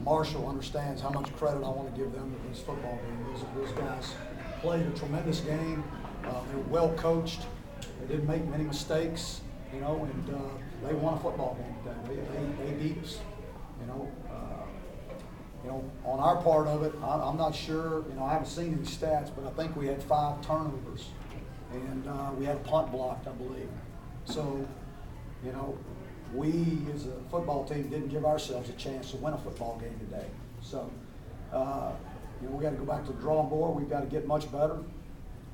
Marshall understands how much credit I want to give them in this football game. Those guys played a tremendous game. They were well coached. They didn't make many mistakes, and they won a football game today. They beat us, on our part of it, I'm not sure, I haven't seen any stats, but I think we had 5 turnovers, and we had a punt blocked, I believe. So, we as a football team didn't give ourselves a chance to win a football game today. So, we got to go back to the drawing board. We've got to get much better.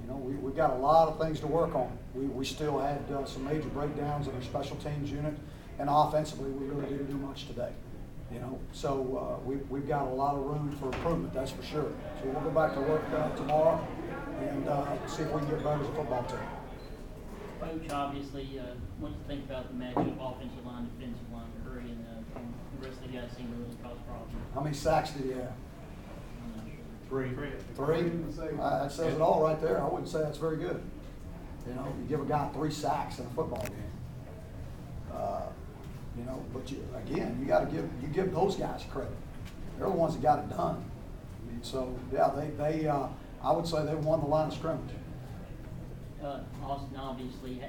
We've got a lot of things to work on. We still had some major breakdowns in our special teams unit, and offensively we really didn't do much today. So we've got a lot of room for improvement, that's for sure. So we'll go back to work tomorrow and see if we can get better as a football team. Coach, obviously, what do you think about the matchup, offensive line, defensive line, Curry, and the rest of the guys seem to really cause problems? How many sacks did he have? Three. That says it all right there. I wouldn't say that's very good. You give a guy 3 sacks in a football game. But you got to give those guys credit. They're the ones that got it done. So yeah, they I would say they won the line of scrimmage. Austin, obviously,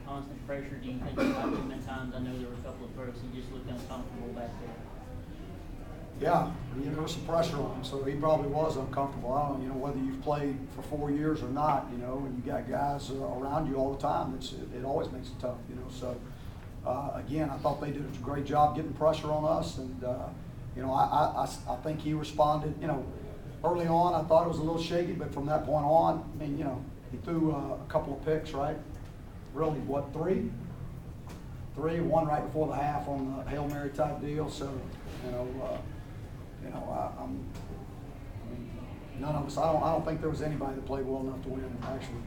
constant pressure. Do you think about him at times? I know there were a couple of throws he just looked uncomfortable back there. Yeah, there was some pressure on him, so he probably was uncomfortable. I don't know, whether you've played for 4 years or not, and you got guys around you all the time. It always makes it tough, So again, I thought they did a great job getting pressure on us, and I think he responded. Early on, I thought it was a little shaky, but from that point on, he threw a couple of picks, right? Really, what, 3? 3, 1 right before the half on the Hail Mary type deal. So, none of us. I don't think there was anybody that played well enough to win. Actually,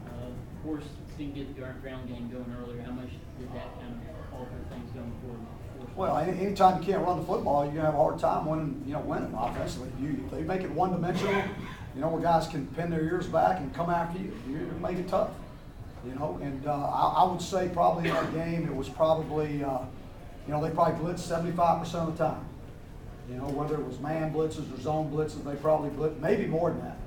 of course, didn't get the ground game going earlier. How much did that kind of alter things going forward? Well, anytime you can't run the football, you're gonna have a hard time winning offensively. If they make it one-dimensional, where guys can pin their ears back and come after you, you make it tough. And I would say probably in our game it was probably, they probably blitzed 75% of the time. Whether it was man blitzes or zone blitzes, they probably blitzed maybe more than that.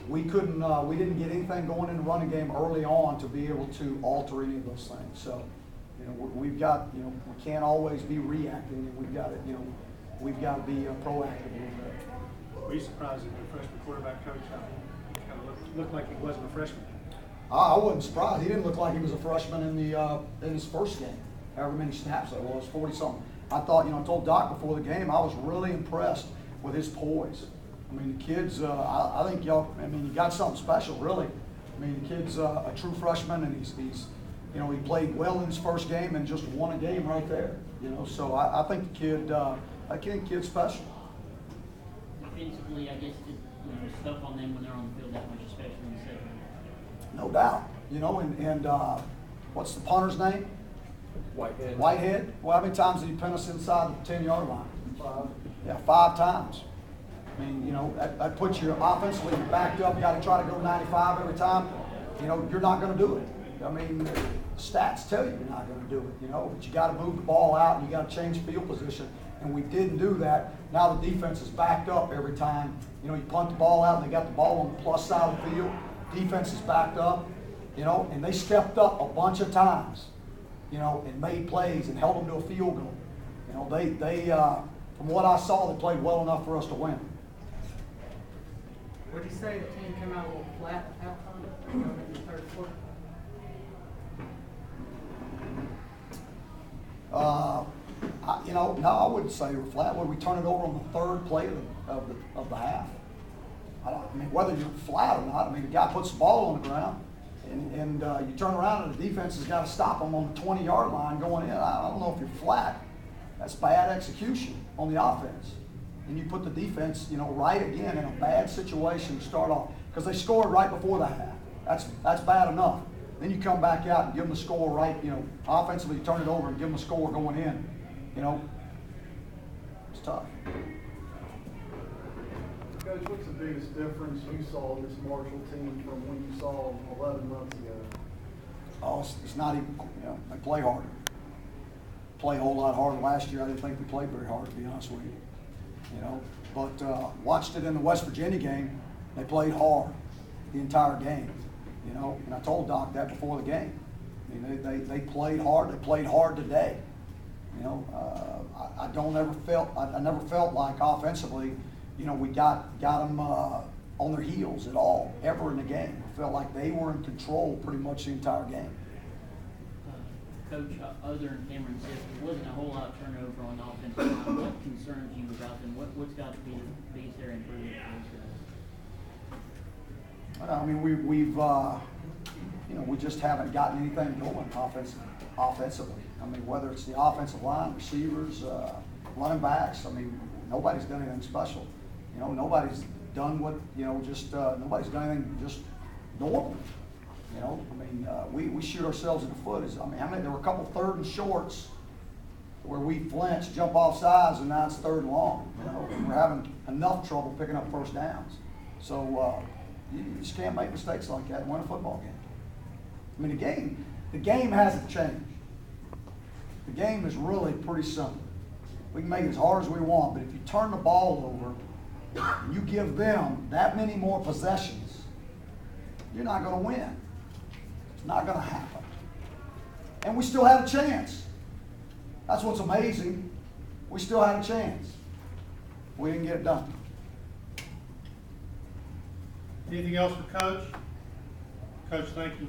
We couldn't, we didn't get anything going in the running game early on to be able to alter any of those things. So, we've got, we can't always be reacting, and we've got to, we've got to be proactive a little bit. Were you surprised that your freshman quarterback coach kind of looked like he wasn't a freshman? I wasn't surprised. He didn't look like he was a freshman in his first game. However many snaps that was, 40-something. I thought, I told Doc before the game, I was really impressed with his poise. The kid's, I think y'all, he got something special, really. The kid's a true freshman, and he's he played well in his first game and just won a game right there. So I think the kid's special. Defensively, I guess, stuff on them when they're on the field that much, especially in the second. No doubt. And what's the punter's name? Whitehead. Well, how many times did he pin us inside the 10-yard line? 5. Yeah, 5 times. That puts you offensively backed up. You got to try to go 95 every time. You're not going to do it. Stats tell you you're not going to do it. But you got to move the ball out, and you got to change field position. And we didn't do that. Now the defense is backed up every time. You punt the ball out, and they got the ball on the plus side of the field. Defense is backed up. And they stepped up a bunch of times. And made plays and held them to a field goal. They from what I saw, they played well enough for us to win. Would you say the team came out a little flat at halftime in the third quarter? No, I wouldn't say we're flat. Would we turn it over on the third play of the half? Whether you're flat or not, the guy puts the ball on the ground, and you turn around and the defense has got to stop him on the 20-yard line going in. I don't know if you're flat. That's bad execution on the offense. And you put the defense, right again in a bad situation to start off, because they scored right before the half. That's bad enough. Then you come back out and give them the score right, offensively turn it over and give them a score going in. It's tough. Coach, what's the biggest difference you saw in this Marshall team from when you saw them 11 months ago? Oh, it's not even, they play harder. Play a whole lot harder last year. I didn't think we played very hard, to be honest with you. But watched it in the West Virginia game. They played hard the entire game, and I told Doc that before the game. I mean, they played hard. They played hard today. I never felt like offensively, we got them on their heels at all, ever in the game. I felt like they were in control pretty much the entire game. Coach, other than Cameron Sept, there wasn't a whole lot of turnover on the offensive line. What concerns you about them? What's got to be the biggest area improvement for those guys? I mean, we just haven't gotten anything going offensively. I mean, whether it's the offensive line, receivers, running backs, I mean, nobody's done anything special. Nobody's done what, nobody's done anything just normal. I mean, we shoot ourselves in the foot. There were a couple 3rd and shorts where we flinched, jump off sides, and now it's 3rd and long. And we're having enough trouble picking up first downs. So you just can't make mistakes like that and win a football game. I mean, the game hasn't changed. The game is really pretty simple. We can make it as hard as we want, but if you turn the ball over and you give them that many more possessions, you're not going to win. It's not going to happen. And we still had a chance. That's what's amazing. We still had a chance. We didn't get it done. Anything else for Coach? Coach, thank you.